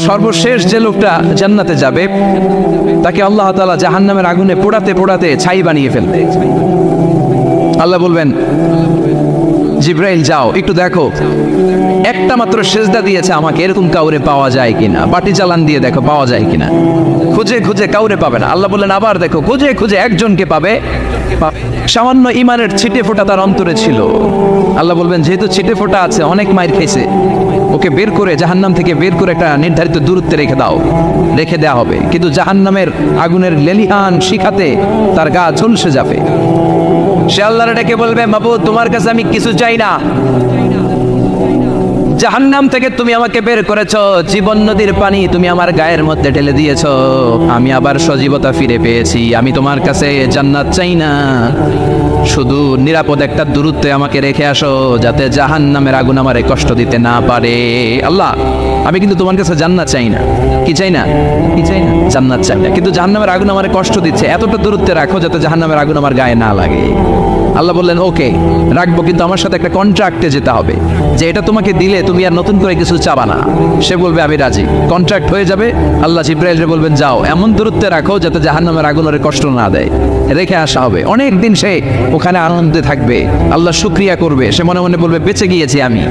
সর্বশেষ যে লোকটা জান্নাতে যাবে তাকে আল্লাহ তাআলা জাহান্নামের আগুনে পোড়াতে পোড়াতে ছাই বানিয়ে ফেলবে। আল্লাহ বলবেন, জিব্রাইল যাও একটু দেখো, একটা মাত্র সেজদা দিয়েছে আমাকে, এরকম কাউরে পাওয়া যায় কিনা, বাটি চালান দিয়ে দেখো পাওয়া যায় কিনা। খুঁজে খুঁজে কাউরে পাবে না। আল্লাহ বললেন আবার দেখো, খুঁজে খুঁজে একজনকে পাবে, সামান্য ইমানের ছিটে ফোঁটা তার অন্তরে ছিল। আল্লাহ বলবেন যেহেতু ছিটে ফোঁটা আছে, অনেক মাইর খেয়েছে, ওকে বের করে জাহান্নাম থেকে বের করে একটা নির্ধারিত দূরত্বে রেখে দাও, রেখে দেওয়া হবে। কিন্তু জাহান্নামের আগুনের লেলিহান শিখাতে তার গা ঝলসে যাবে। সে আল্লাহর ডেকে বলবে, মাবুদ তোমার কাছে আমি কিছু চাই না, জাহান্নাম থেকে তুমি আমাকে বের করেছো, জীবন নদীর পানি তুমি আমার গায়ের মধ্যে ঢেলে দিয়েছো, আমি আবার সজীবতা ফিরে পেয়েছি। আমি তোমার কাছে জান্নাত চাই না, শুধু নিরাপদ একটা দূরত্বে আমাকে রেখে আসো, যাতে জাহান্নামের আগুন আমারে কষ্ট দিতে না পারে। আল্লাহ আমি কিন্তু তোমার কাছে জান্নাত চাই না। কি চাই না? কি চাই না? জান্নাত চাই না, কিন্তু জাহান্নামের আগুন আমারে কষ্ট দিচ্ছে, এতটা দূরত্বে রাখো যাতে জাহান্নামের আগুন আমার গায়ে না লাগে। আল্লাহ বললেন ওকে রাখবো, কিন্তু আমার সাথে একটা কন্ট্রাক্টে যেতে হবে, যে এটা তোমাকে দিলে তুমি আর নতুন করে কিছু চাবা না। সে বলবে আমি রাজি, কন্ট্রাক্ট হয়ে যাবে। আল্লাহ জিব্রাইলকে বলবেন যাও এমন দূরত্বে রাখো যাতে জাহান্নামের আগুন ওরে কষ্ট না দেয়, রেখে আসা হবে। অনেক দিন সে ওখানে আনন্দে থাকবে, আল্লাহ শুকরিয়া করবে। সে মনে মনে বলবে বেঁচে গিয়েছি, আমি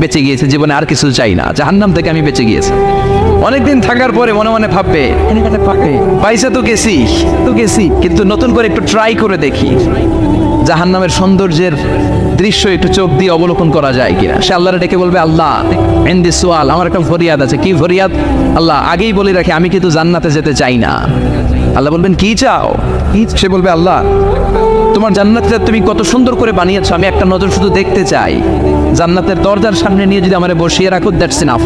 বেঁচে গিয়েছি, জীবনে আর কিছু চাই না, জাহান্নাম থেকে আমি বেঁচে গিয়েছি। অনেকদিন থাকার পরে মনে মনে ভাববে পয়সা তো গেছি, কিন্তু নতুন করে একটু ট্রাই করে দেখি জাহান্নামের সৌন্দর্যের দৃশ্য একটু চোখ দিয়ে অবলোকন করা যায় কিনা। সে আল্লাহরে ডেকে বলবে, আল্লাহ ইনদি সুআল, আমার একটা ফরিয়াদ আছে। কি ফরিয়াদ? আল্লাহ আগেই বলে রাখি আমি কিন্তু জান্নাতে যেতে চাই না। আল্লাহ বলবেন কি চাও? সে বলবে আল্লাহ তোমার জান্নাতটা তুমি কত সুন্দর করে বানিয়েছো, আমি একটা নজর শুধু দেখতে চাই। জান্নাতের দরজার সামনে নিয়ে যদি আমারে বসিয়ে রাখো, দ্যাটস ইনাফ,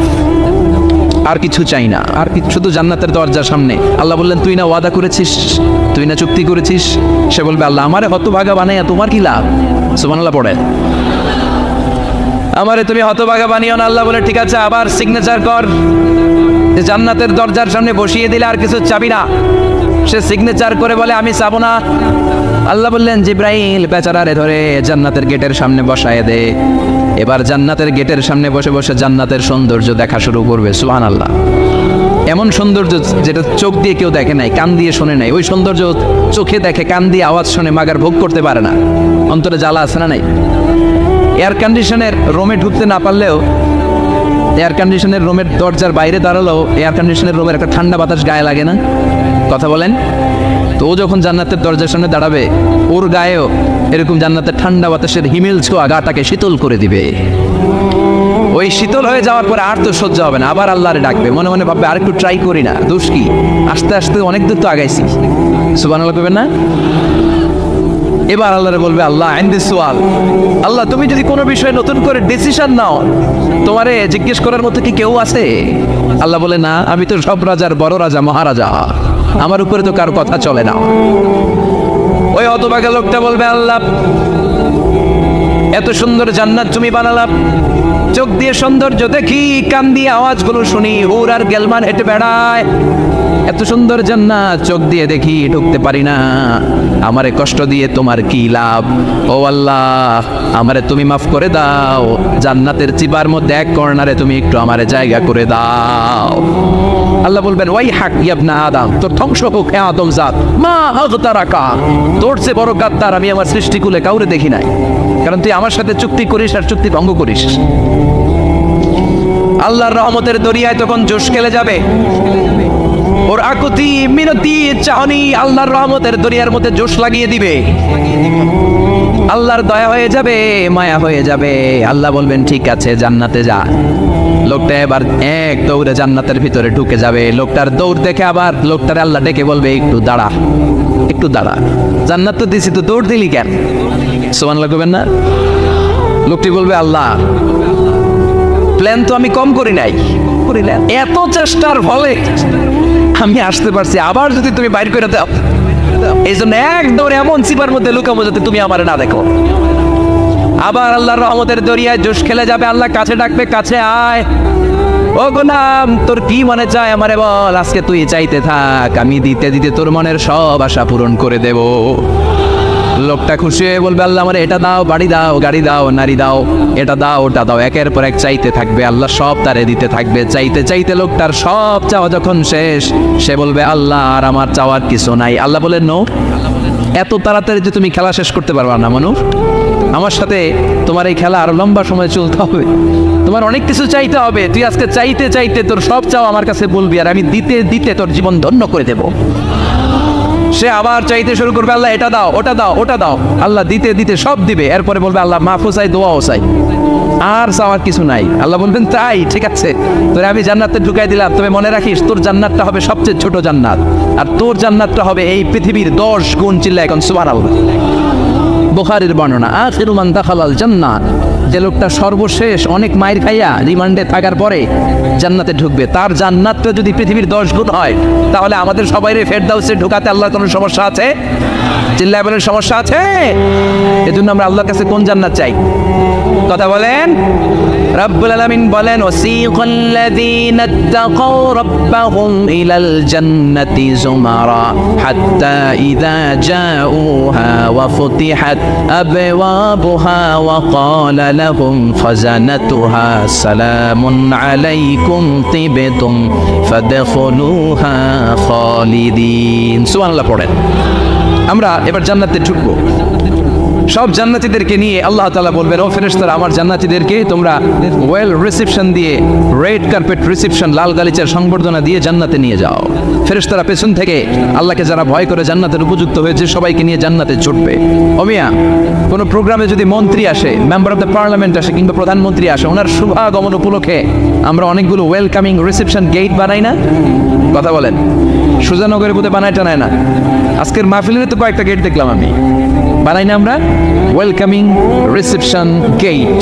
আর কিছু চাই না, আর শুধু জান্নাতের দরজার সামনে। আল্লাহ বললেন তুই না ওয়াদা করেছিস, তুই না চুক্তি করেছিস। সে বলবে আল্লাহ আমারে হতভাগা বানাইয়া তোমার কি লাভ? সুবহানাল্লাহ পড়ে, আমারে তুমি হতভাগা বানিও না। আল্লাহ বলে ঠিক আছে, আবার সিগনেচার কর যে জান্নাতের দরজার সামনে বসিয়ে দিলে আর কিছু চাবি না। সে সিগনেচার করে বলে আমি চাবো না। আল্লাহ বললেন জিব্রাইল বেচারারে ধরে জান্নাতের গেটের সামনে বসায় দে। এবার জান্নাতের গেটের সামনে বসে বসে জান্নাতের সৌন্দর্য দেখা শুরু করবে। সুবহানাল্লাহ, এমন সৌন্দর্য যেটা চোখ দিয়ে কেউ দেখে নাই, কান দিয়ে শোনে নাই। ওই সৌন্দর্য চোখে দেখে, কান দিয়ে আওয়াজ শুনে মাগার ভোগ করতে পারে না। অন্তরে জ্বালা আছে না নাই? এয়ার কন্ডিশনের রুমে ঢুকতে না পারলেও, এয়ার কন্ডিশনের রুমের দরজার বাইরে দাঁড়ালেও এয়ার কন্ডিশনের রুমের একটা ঠান্ডা বাতাস গায়ে লাগে না? কথা বলেন তো। ও যখন জান্নাতের দরজার সামনে দাঁড়াবে, ওর গায়েও এরকম জান্নাতের ঠান্ডা বাতাসের হিমেল ছোঁয়া গাটাকে শীতল করে দিবে। ওই শীতল হয়ে যাওয়ার পরে আর তো সহ্য হবে না, আবার আল্লাহরে ডাকবে। মনে মনে ভাববে আরেকটু ট্রাই করি না, দোষ কি, আস্তে আস্তে অনেক দূর তো আগাইছি। সুবহানাল্লাহ করবেন না? এবার আল্লাহরে বলবে আল্লাহ ইনদি সুআল, আল্লাহ তুমি যদি কোনো বিষয়ে নতুন করে ডিসিশন নাও, তোমারে জিজ্ঞেস করার মতো কি কেউ আছে? আল্লাহ বলে না, আমি তো সব রাজার বড় রাজা, মহারাজা, আমার উপরে তো কারো কথা চলে না। ওই হতভাগা লোকটা বলবে আল্লাহ এত সুন্দর জান্নাত তুমি বানালাম, চোখ দিয়ে সৌন্দর্য দেখি, কান দিয়ে আওয়াজগুলো শুনি, হুর আর গেলমান হেঁটে বেড়ায়, এত সুন্দর জান্নাত চোখ দিয়ে দেখি, ঢুকতে পারি না, আমারে কষ্ট দিয়ে তোমার কি লাভ? ও আল্লাহ আমারে তুমি মাফ করে দাও, জান্নাতের চিবার মধ্যে এক কর্নারে তুমি একটু আমারে জায়গা করে দাও। আল্লাহ বলবেন ওয়াই হাক ইবনা আদম, তোর ধ্বংস হোক হে আদম জাত, মা আগতারাকা, তোর চেয়ে বড় গাদ্দার আমি আমার সৃষ্টিকুলে কাউরে দেখি নাই, কারণ তুই আমার সাথে চুক্তি করিস আর চুক্তি ভঙ্গ করিস। আল্লাহর রহমতের দরিয়ায় তখন জোশ খেলে যাবে, ওর আকুতি মিনতি চাহনি আল্লাহর রহমতের দরিয়ার মধ্যে জোশ লাগিয়ে দিবে। আল্লাহর দয়া হয়ে যাবে, মায়া হয়ে যাবে। আল্লাহ বলবেন ঠিক আছে জান্নাতে যা। লোকটা এবার এক দৌড়ে জান্নাতের ভিতরে ঢুকে যাবে। লোকটার দৌড় দেখে আবার লোকটার আল্লাহ ডেকে বলবে একটু দাঁড়া, একটু দাঁড়া, জান্নাত তো দিছি, তো দৌড় দিলি কেন? সুবহানাল্লাহ করবেন না? লোকটি বলবে আল্লাহ প্ল্যান তো আমি কম করি নাই, এত চেষ্টার ফলে আমি আসতে পারছি, আবার যদি তুমি বাইর করে দাও, এই জন্য এক দৌড়ে এমন চিপার মধ্যে লুকাবো যাতে তুমি আমার না দেখো। আবার আল্লাহর রহমতের দরিয়ায় জোশ খেলে যাবে। আল্লাহ কাছে ডাকবে, কাছে আয়, ও গোলাম তোর কি মনে চায় আমারে বল, আজকে তুই চাইতে থাক, আমি দিতে দিতে তোর মনের সব আশা পূরণ করে দেব। লোকটা খুশি হয়ে বলবে আল্লাহ আমার এটা দাও, বাড়ি দাও, গাড়ি দাও, নারী দাও, এটা দাও, ওটা দাও, একের পর এক চাইতে থাকবে, আল্লাহ সব তারে দিতে থাকবে। চাইতে চাইতে লোকটার সব চাওয়া যখন শেষ, সে বলবে আল্লাহ আর আমার চাওয়ার কিছু নাই। আল্লাহ বলেন নো, এত তাড়াতাড়ি যে তুমি খেলা শেষ করতে পারবা না মানুষ, আমার সাথে তোমার এই খেলা আরো লম্বা সময় চলতে হবে, তোমার অনেক কিছু চাইতে হবে। তুই আজকে চাইতে চাইতে তোর সব চাও আমার কাছে বলবি, আর আমি দিতে দিতে তোর জীবন ধন্য করে দেব। সে আবার চাইতে শুরু করবে, আল্লাহ এটা দাও, ওটা দাও, ওটা দাও, আল্লাহ দিতে দিতে সব দিবে। এরপরে বলবে আল্লাহ মাফও চাই, দোয়াও চাই, আর চাওয়ার কিছু নাই। আল্লাহ বলবেন তাই ঠিক আছে, তোরে আমি জান্নাতে ঢুকাই দিলাম, তবে মনে রাখিস তোর জান্নাতটা হবে সবচেয়ে ছোট জান্নাত, আর তোর জান্নাতটা হবে এই পৃথিবীর 10 গুণ। চিল্লা এখন সুবহানাল্লাহ। বুখারীর বর্ণনা, আখিরু মান দাখালাল জান্নাত, যে লোকটা সর্বশেষ অনেক মায়ের খাইয়া রিমান্ডে থাকার পরে জান্নাতে ঢুকবে, তার জান্নাতটা যদি পৃথিবীর 10 গুণ হয়, তাহলে আমাদের সবাইরে ফেরদাউসে ঢুকাতে আল্লাহর কোনো সমস্যা আছে? চিল্লায় বলেন সমস্যা আছে? এজন্য আমরা আল্লাহর কাছে কোন জান্নাত চাই? কথা বলেন। রব্বুল আলামিন বলেন ওয়াসিকাল্লাযীনা ইত্তাকাউ রাব্বাহুম ইলাল জান্নাতি যুমারা হাত্তা ইযা জাউহা ওয়া ফুতিহাত আবওয়াবুহা ওয়া ক্বালা লাহুম খাজানাতুহা সালামুন আলাইকুম তিবতুম ফাদখুলুহা খালিদিন। সুবহানাল্লাহ পড়েন। আমরা এবার জান্নাতে ঢুকবো, সব জান্নাতীদেরকে নিয়ে আল্লাহ তাআলা বলবেন ও ফেরেশতারা আমার জান্নাতীদেরকে তোমরা ওয়েল রিসেপশন দিয়ে, রেড কার্পেট রিসেপশন, লাল গালিচার সংবর্ধনা দিয়ে জান্নাতে নিয়ে যাও। ফেরেশতারা পেছন থেকে আল্লাহকে যারা ভয় করে জান্নাতের উপযুক্ত হয়েছে সবাইকে নিয়ে জান্নাতে ছুটবে। ও মিয়া, কোনো প্রোগ্রামে যদি মন্ত্রী আসে, মেম্বার অফ দ্য পার্লামেন্ট আসে, কিংবা প্রধানমন্ত্রী আসে, ওনার শুভাগমন উপলক্ষে আমরা অনেকগুলো ওয়েলকামিং রিসেপশন গেট বানাই না? কথা বলেন। সুজানগরের বুতে বানায় টানায় না? আজকের মাহফিলের তো কয়েকটা গেট দেখলাম আমি, বানাই না আমরা? ওয়েলকামিং রিসেপশন গেট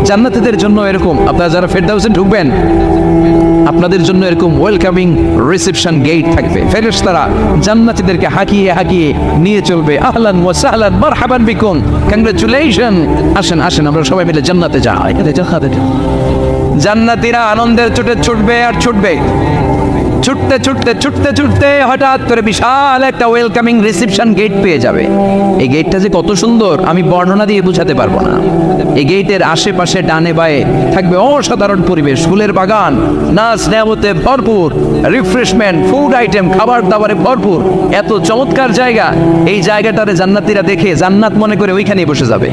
জান্নাতীদের জন্য এরকম। আপনারা যারা ফেরদাউসে ঢুকবেন আপনাদের জন্য এরকম ওয়েলকামিং রিসেপশন গেট থাকবে। ফেরেশতারা জান্নাতীদেরকে হাঁকিয়ে হাঁকিয়ে নিয়ে চলবে, আহলান ওয়া সাহলান মারহাবান বিকুম, কংগ্রাচুলেশন, আসেন আসেন আমরা সবাই মিলে জান্নাতে যাই। জান্নাতীরা আনন্দের চোটে ছুটবে আর ছুটবে, ছুটতে ছুটতে ছুটতে ছুটতে হঠাৎ করে বিশাল একটা ওয়েলকামিং রিসেপশন গেট পেয়ে যাবে। এই গেটটা যে কত সুন্দর আমি বর্ণনা দিয়ে বোঝাতে পারবো না। এই গেটের আশেপাশে ডানে বায়ে থাকবে অসাধারণ পরিবেশ, ফুলের বাগান, নাচ নেয়ামতে ভরপুর, রিফ্রেশমেন্ট, ফুড আইটেম, খাবার দাবারে ভরপুর, এত চমৎকার জায়গা। এই জায়গাটারে জান্নাতীরা দেখে জান্নাত মনে করে ওইখানেই বসে যাবে।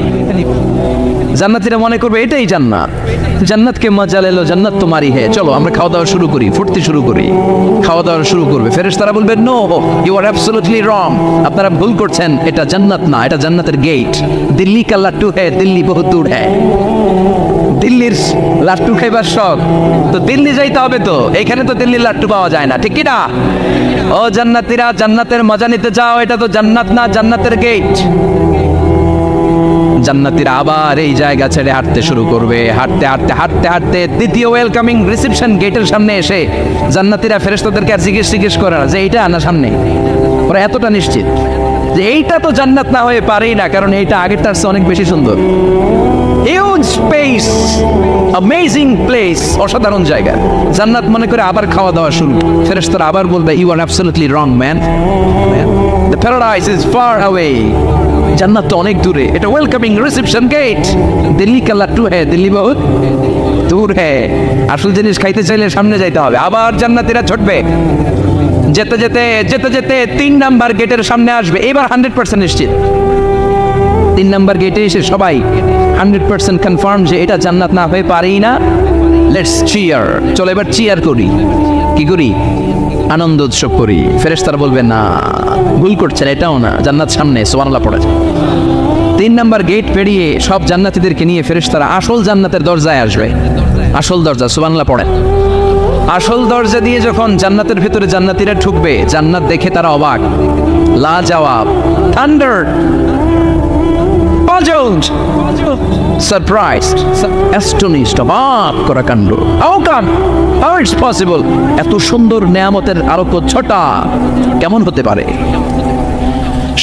জান্নাতীরা মনে করবে এটাই জান্নাত, জান্নাতকে মজা লেলো, জান্নাত তোমারই হে, চলো আমরা খাওয়া দাওয়া শুরু করি, ফুর্তি শুরু করি। খাওয়া দাওয়া শুরু করবে। ফেরেশতারা বলবে no, you are absolutely wrong, আপনারা ভুল করছেন, এটা জান্নাত না, এটা জান্নাতের গেট। দিল্লি কা লাট্টু হ্যায়, দিল্লি বহুত দূর হ্যায়। দিল্লির লাট্টু খাইবার শখ তো দিল্লি যাইতে হবে, তো এখানে তো দিল্লির লাট্টু পাওয়া যায় না, ঠিক কি না? ও জান্নাতীরা, জান্নাতের মজা নিতে চাও, এটা তো জান্নাত না, জান্নাতের গেট। জান্নাতীরা আবার এই জায়গা ছেড়ে হাঁটতে শুরু করবে। হাঁটতে হাঁটতে হাঁটতে হাঁটতে দ্বিতীয় ওয়েলকামিং রিসেপশন গেটের সামনে এসে জান্নাতীরা ফেরেশতাদেরকে আর জিজ্ঞেস করে না যে এইটা আনা সামনে, ওরা এতটা নিশ্চিত যে এইটা তো জান্নাত না হয়ে পারেই না, কারণ এইটা আগেরটার চেয়ে অনেক বেশি সুন্দর। হিউজ স্পেস, অ্যামেজিং প্লেস, অসাধারণ জায়গা। জান্নাত মনে করে আবার খাওয়া দাওয়া শুরু। ফেরেশতারা আবার বলবে you are absolutely wrong man, the paradise is far away, জান্নাত তো অনেক দূরে, এটা ওয়েলকামিং রিসেপশন গেট। দিল্লি কা লাট্টু হ্যায়, দিল্লি বহুত দূর হ্যায়। আসল জিনিস খাইতে চাইলে সামনে যাইতে হবে। আবার জান্নাতীরা ছুটবে, যেতে যেতে যেতে যেতে 3 নাম্বার গেটের সামনে আসবে। এবার 100% নিশ্চিত, 3 নাম্বার গেটে এসে সবাই 100% কনফার্ম যে এটা জান্নাত না হয়ে পারেই না। লেটস চিয়ার, চলো এবার চিয়ার করি। কি করি? আনন্দ উৎসব করি। ফেরেশতারা বলবে না, ভুল করছেন, এটাও না, জান্নাত সামনে। সুবহানাল্লাহ পড়ে। 3 নাম্বার গেট পেরিয়ে সব জান্নাতীদেরকে নিয়ে ফেরেশতারা আসল জান্নাতের দরজায় আসবে। আসল দরজা, সুবহানাল্লাহ পড়ে। আসল দরজা দিয়ে যখন জান্নাতের ভিতরে জান্নাতীরা ঢুকবে, জান্নাত দেখে তারা অবাক, লাজবাব, থান্ডার, puzzled, surprised, astonished, অবাক করা কাণ্ড। How it's possible? এত সুন্দর নেয়ামতের আরোগ্য ছটা কেমন হতে পারে?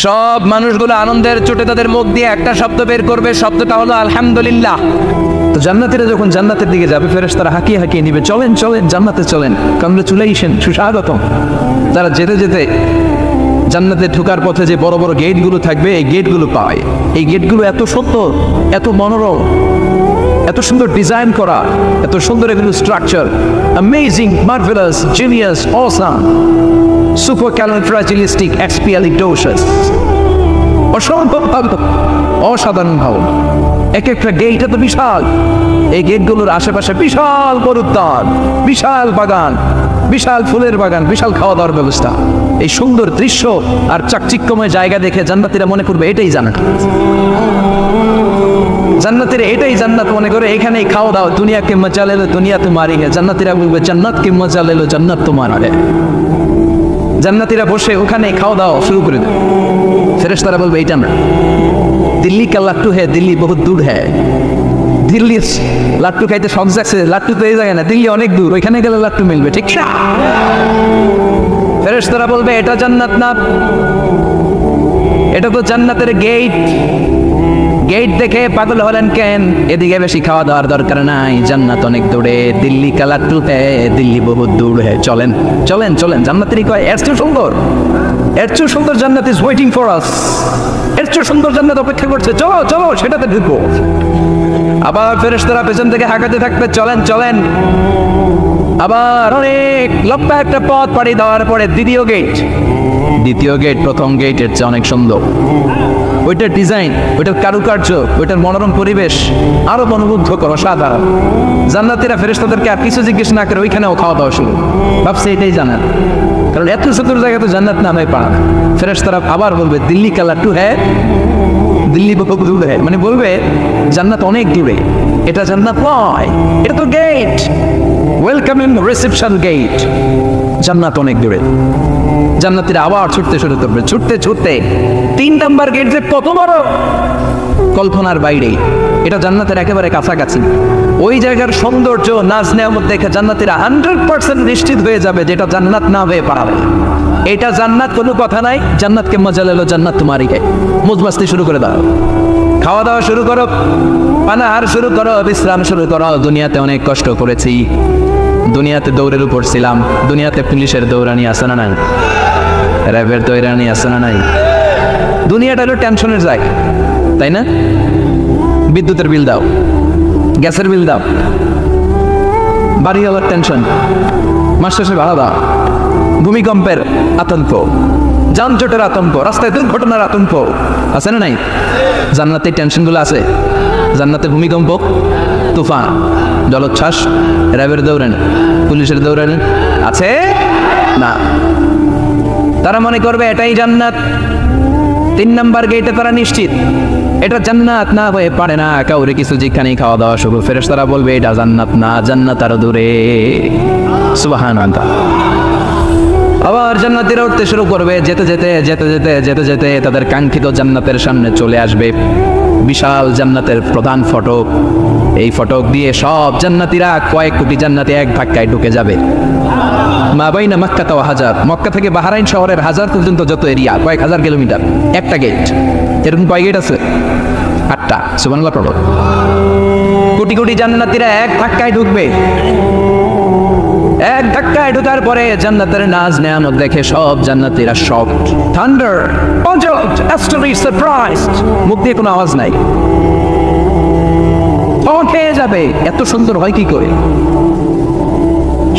সব মানুষগুলো আনন্দের চোটে তাদের মুখ দিয়ে একটা শব্দ বের করবে, শব্দটা হলো আলহামদুলিল্লাহ। তো জান্নাতীরা যখন জান্নাতের দিকে যাবে, ফেরেশতারা হাঁকিয়ে হাঁকিয়ে নিবে, চলেন চলেন জান্নাতে চলেন, কংগ্রাচুলেশন, সুস্বাগতম। তারা যেতে যেতে জান্নাতে ঢোকার পথে যে বড় বড় গেটগুলো থাকবে, এই গেটগুলো পায়। এই গেটগুলো এত সুন্দর, এত মনোরম, এত সুন্দর ডিজাইন করা, এত সুন্দর এগুলো structure, amazing, marvellous, genius, awesome, supercalifragilistic expialidocious, অসম্ভব ভালো, অসাধারণ ভালো। এক একটা গেট এত বিশাল, এই গেটগুলোর আশেপাশে বিশাল বড় উদ্যান, বিশাল বাগান, বিশাল ফুলের বাগান, বিশাল খাওয়া দাওয়ার ব্যবস্থা। এই সুন্দর দৃশ্য আর চাকচিক্যময় জায়গা দেখে জান্নাতীরা মনে করবে এটাই জান্নাত। জান্নাতীরা এটাই জান্নাত মনে করে, এখানেই খাওয়া দাওয়া। দুনিয়া কে মজা লেলো দুনিয়া তোমারি হে। জান্নাতীরা বলবে জান্নাত কে মজা লেলো জান্নাত তোমার হে। জান্নাতীরা বসে ওখানে খাওয়া দাওয়া শুরু করে দেবে। ফেরেশতারা বলবে এইটা না, দিল্লি কা লাট্টু হে, দিল্লি বহুত দূর হ্যাঁ। দিল্লির লাট্টু খাইতে শখ জাগছে, লাট্টু তো এই জায়গায় না, দিল্লি অনেক দূর, ওইখানে গেলে লাট্টু মিলবে, ঠিক না? ফেরেশতারা বলবে এটা জান্নাত না, এটা তো জান্নাতের গেট। গেট দেখে পাগল হলেন কেন? এদিকে বেশি খাওয়া দাওয়ার দরকার নাই, জান্নাত অনেক দূরে। দিল্লি কা লাট্টু হে, দিল্লি বহুত দূর হে। চলেন চলেন চলেন। জান্নাতেরই কয় এর চেয়ে সুন্দর, এর চেয়ে সুন্দর জান্নাত ইজ ওয়েটিং ফর আস। এর চেয়ে সুন্দর জান্নাত অপেক্ষা করছে, চলো চলো সেটাতে ঢুকবো। আবার ফেরেশতারা পেছন থেকে হাঁকাতে থাকবে, চলেন চলেন। আবার অনেক লম্বা একটা পথ পাড়ি দেওয়ার পরে দ্বিতীয় গেট। দ্বিতীয় গেট প্রথম গেটের চেয়ে অনেক সুন্দর। ওইটার ডিজাইন, ওইটার কারুকার্য, ওইটার মনোরম পরিবেশ আরো মনোমুগ্ধ করো, সাধারণ। জান্নাতীরা ফেরেশতাদেরকে আর কিছু জিজ্ঞেস না করে ওইখানেও খাওয়া দাওয়া শুরু। ভাবছে এটাই জান্নাত, কারণ এত সুন্দর জায়গা তো জান্নাত নামে পারে না। ফেরেশতারা আবার বলবে দিল্লি কা লাট্টু হ্যাঁ, দিল্লি বহুত দূর হ্যাঁ, মানে বলবে জান্নাত অনেক দূরে, এটা জান্নাত নয়, এটা তো গেট, ওয়েলকামিং রিসেপশন গেট। জান্নাত অনেক দূরে। জান্নাতীরা আবার ছুটতে শুরু করবে, ছুটতে ছুটতে 3 নাম্বার গেট যে কত বড়, কল্পনার বাইরে। এটা জান্নাতের একেবারে কাছাকাছি। ওই জায়গার সৌন্দর্য, নাজ নেয়ামত দেখে জান্নাতীরা 100% নিশ্চিত হয়ে যাবে যেটা জান্নাত না হয়ে পারে। এটা জান্নাত, কোনো কথা নাই। জান্নাতকে মজা লেলো জান্নাত তোমারই হে। মুজমাস্তি শুরু করে দাও, খাওয়া দাওয়া শুরু করো, পানাহার শুরু করো, বিশ্রাম শুরু করো। দুনিয়াতে অনেক কষ্ট করেছি, দুনিয়াতে দৌড়ের উপর ছিলাম, দুনিয়াতে পুলিশের দৌড়ানি আছে না নাই, র্যাবের দৌড়ানি আছে না নাই। দুনিয়াটা হলো টেনশনের জায়গা, তাই না? বিদ্যুতের বিল দাও, গ্যাসের বিল দাও, বাড়ি হওয়ার টেনশন, মাস শেষে ভাড়া দাও, ভূমিকম্পের আতঙ্ক, যানজটের আতঙ্ক, রাস্তায় দুর্ঘটনার আতঙ্ক আছে না নাই? জান্নাতের টেনশনগুলো আছে। জান্নাতে ভূমিকম্প, তুফান, জলোচ্ছ্বাস, র্যাবের দৌড়ানি, পুলিশের দৌড়ানি আছে না। তারা মনে করবে এটাই জান্নাত। 3 নাম্বার গেটে তারা নিশ্চিত এটা জান্নাত না হয়ে পারে না। কাউরে কিছু যেখানেই খাওয়া দাওয়া শুরু। ফেরেশতারা বলবে এটা জান্নাত না, জান্নাত আরো দূরে। সুবহানাল্লাহ। আবার জান্নাতীরা উঠতে শুরু করবে, যেতে যেতে যেতে যেতে যেতে যেতে তাদের কাঙ্ক্ষিত জান্নাতের সামনে চলে আসবে। বিশাল জান্নাতের প্রধান ফটক। এই ফটক দিয়ে সব জান্নাতীরা, কয়েক কোটি জান্নাতি এক ধাক্কায় ঢুকে যাবে। মা বাইনা মক্কা ওয়া হাজার, মক্কা থেকে বাহরাইন শহরের হাজার পর্যন্ত যত এরিয়া, কয়েক হাজার কিলোমিটার, একটা গেট। এরকম কয় গেট আছে? 8টা। সুবহানাল্লাহ পড়ো। কোটি কোটি জান্নাতীরা এক ধাক্কায় ঢুকবে। এক ধাক্কায় ঢোকার পরে জান্নাতের নাজ নেয়ামত দেখে সব জান্নাতীরা shocked, thunder, puzzled, astonished, surprised. মুখ দিয়ে কোনো আওয়াজ নাই, খেয়ে যাবে। এত সুন্দর হয় কি করে?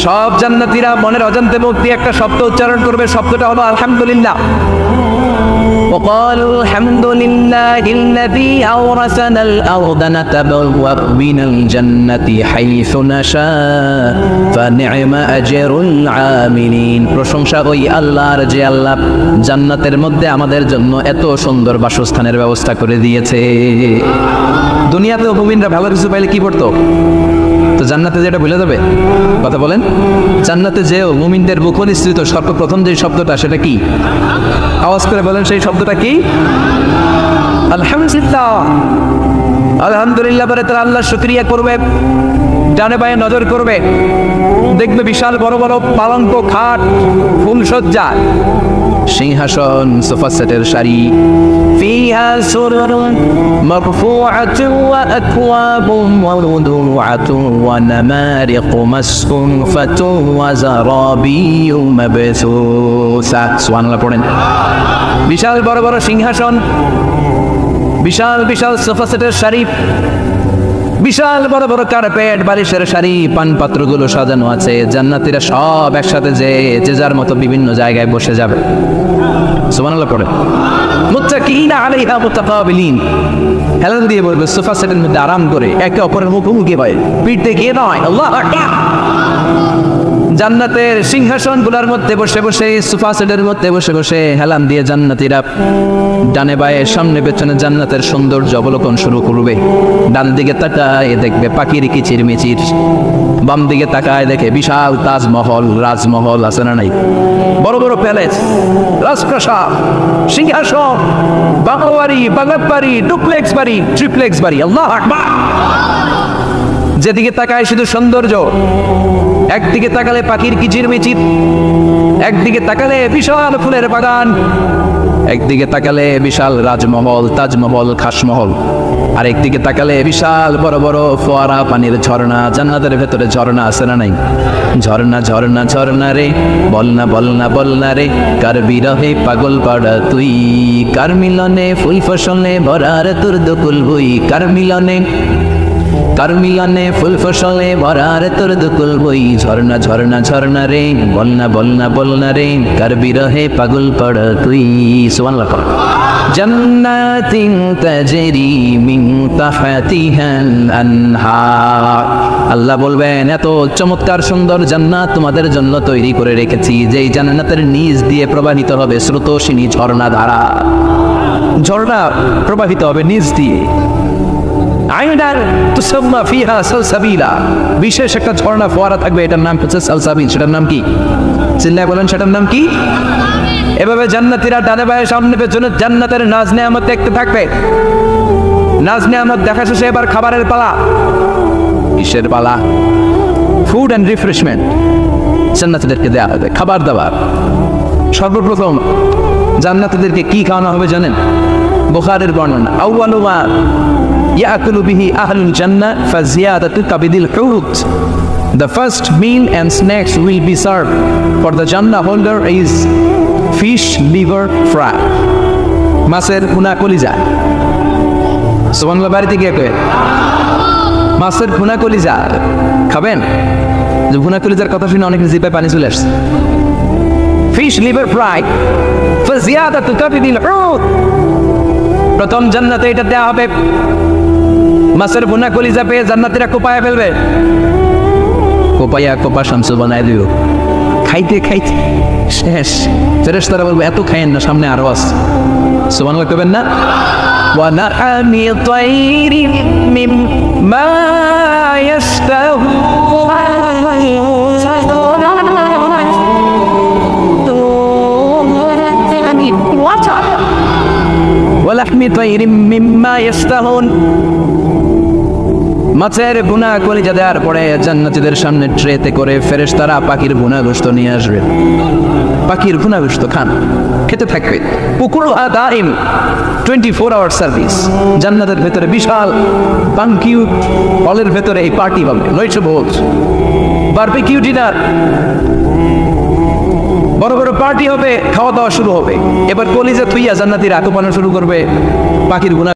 সব জান্নাতীরা মনের অজান্তে মুখ দিয়ে একটা শব্দ উচ্চারণ করবে। শব্দটা হলো আলহামদুলিল্লাহ। وقالوا الحمد لله الذي أورثنا الأرض نتبوأ من الجنة حيث نشاء فنعم أجر العاملين। প্রশংসা ওই আল্লাহর যে আল্লাহ জান্নাতের মধ্যে আমাদের জন্য এত সুন্দর বাসস্থানের ব্যবস্থা করে দিয়েছে। দুনিয়াতেও মুমিনরা ভালো কিছু পাইলে কি করতো? তো জান্নাতে যেটা ভুলে যাবে। কথা বলেন। জান্নাতে যেও মুমিনদের মুখ নিঃসৃত সর্বপ্রথম যে শব্দটা, সেটা কি? আওয়াজ করে বলেন, সেই শব্দটা কি? আলহামদুলিল্লাহ। আলহামদুলিল্লাহ বলে তারা আল্লাহর শুকরিয়া করবে, ডানে বায়ে নজর করবে, দেখবে বিশাল বড় বড় পালঙ্ক, খাট, ফুলসজ্জা, সিংহাসন, সোফা সেটের সারি। فيها سرر مرفوعة وأكواب موضوعة ونمارق مصفوفة وزرابي مبثوثة سبحان الله পড়েন। বিশাল বড় বড় সিংহাসন, বিশাল বিশাল সোফা সেটের সারি, বিশাল বড় বড় কার্পেট, বালিশের সারি, পানপাত্রগুলো সাজানো আছে। জান্নাতীরা সব একসাথে যে যার মতো বিভিন্ন জায়গায় বসে যাবে। সুবহানাল্লাহ পড়ে। মুত্তাকিনা আলাইহা মুতাকাবিলিন, হেলান দিয়ে বলবে সোফা সেটের মধ্যে আরাম করে একে অপরের মুখোমুখি হয়, পিঠ থেকে নয়। আল্লাহু আকবার। জান্নাতের সিংহাসনগুলোর মধ্যে বসে বসে, সোফা সেটের মধ্যে বসে বসে হেলান দিয়ে জান্নাতীরা ডানে বায়ে সামনে পেছনে জান্নাতের সৌন্দর্য অবলোকন শুরু করবে। ডান দিকে তাকায় দেখবে পাখির কিচিরমিচির, বাম দিকে তাকায় দেখে বিশাল তাজমহল, রাজমহল আছে না নাই, বড় বড় প্যালেস, রাজপ্রাসাদ, সিংহাসন, বাংলাবাড়ি, বাগাতবাড়ি, ডুপ্লেক্স বাড়ি, ট্রিপ্লেক্স বাড়ি। আল্লাহু আকবার। যেদিকে তাকায় শুধু সৌন্দর্য, একদিকে তাকালে পাখির কিচিরমিচির, একদিকে তাকালে বিশাল ফুলের বাগান, একদিকে তাকালে বিশাল রাজমহল, তাজমহল, খাসমহল, আর একদিকে তাকালে বিশাল বড় বড় ফোয়ারা, পানির ঝর্ণা। জান্নাতের ভেতরে ঝর্ণা আছে না নাই? ঝর্ণা ঝর্ণা ঝর্ণা রে, বলনা বলনা বলনা রে, কার বিরহে পাগল পাড়া তুই, কার মিলনে ফুল ফসলে ভরার তোর দুকুল বই, কার মিলনে ফুল ফসলে ভরার তোর দুকুল বই। ঝর্ণা ঝর্ণা ঝর্ণা রে, বলনা বলনা বলনা রে, কার বিরহে পাগল পড় তুই। সুবহানাল্লাহ। জান্নাতিন তাজরি মিন তাহতিহাল আনহার, আল্লাহ বলবেন এত চমৎকার সুন্দর জান্নাত তোমাদের জন্য তৈরি করে রেখেছি, যেই জান্নাতের নিচ দিয়ে প্রবাহিত হবে স্রোতস্বিনী ঝর্ণা ধারা। ঝর্ণা প্রবাহিত হবে নিচ দিয়ে। আইনার তুসাম্মা ফিহা সালসাবিলা, বিশেষ একটা ঝর্ণা ফোয়ারা থাকবে, এটার নাম হচ্ছে সালসাবিল। সেটার নাম কি? চিল্লায় বলেন, সেটার নাম কি? এভাবে জান্নাতীরা ডানে বায়ে সামনে পেছনে জান্নাতের নাজ নেয়ামত দেখতে থাকবে। নাজ নেয়ামত দেখা শেষে এবার খাবারের পালা। কিসের পালা? ফুড অ্যান্ড রিফ্রেশমেন্ট জান্নাতীদেরকে দেওয়া হবে, খাবার দাবার। সর্বপ্রথম জান্নাতীদেরকে কি খাওয়ানো হবে জানেন? বুখারীর বর্ণনা, আউয়ালু মা ইয়াকুলু বিহি আহলুল জান্নাহ ফাজিয়াদাতু কাবিদিল হুত, the first meal and snacks will be served for the Jannah holder is fish liver fry, মাছের ভুনা কলিজা। সুবহানাল্লাহ। বাড়িতে গিয়ে কয়ে মাছের ভুনা কলিজা খাবেন? যে ভুনা কলিজার কথা শুনে অনেকের জিভে পানি চলে আসছে। ফিশ লিভার ফ্রাই ফাজিয়াদাতু কাবিদিল হুত, প্রথম জান্নাতে এটা দেওয়া হবে। মাছের ভুনা কলিজা পেয়ে জান্নাতীরা কোপায়া ফেলবে, কোপায়া কোপা শামসু বানায় দিও। খাইতে খাইতে শেষ। ফেরেশতারা বলবে এত খাইয়েন না, সামনে আরো আছে। সুবহানাল্লাহ কইবেন না? ওয়া নাহামি তাইরিন মিম্মা ইয়াশতাহু, ওয়ালাহমি তাইরিন মিম্মা ইয়াশতাহুন, মাছের ভুনা কলিজা দেওয়ার পরে জান্নাতীদের সামনে ট্রেতে করে ফেরেশতারা পাখির ভুনা গোশত নিয়ে আসবে। পাখির ভুনা গোশত খান, খেতে থাকবে। পুকুরুহা দাইম, 24 আওয়ার সার্ভিস। জান্নাতের ভেতরে বিশাল বানকিউ হলের ভেতরে এই পার্টি হবে, নয়শো ভোজ, বারবিকিউ ডিনার, বড় বড় পার্টি হবে, খাওয়া দাওয়া শুরু হবে। এবার কলিজা থুইয়া জান্নাতীরা কোপানো শুরু করবে পাখির ভুনা।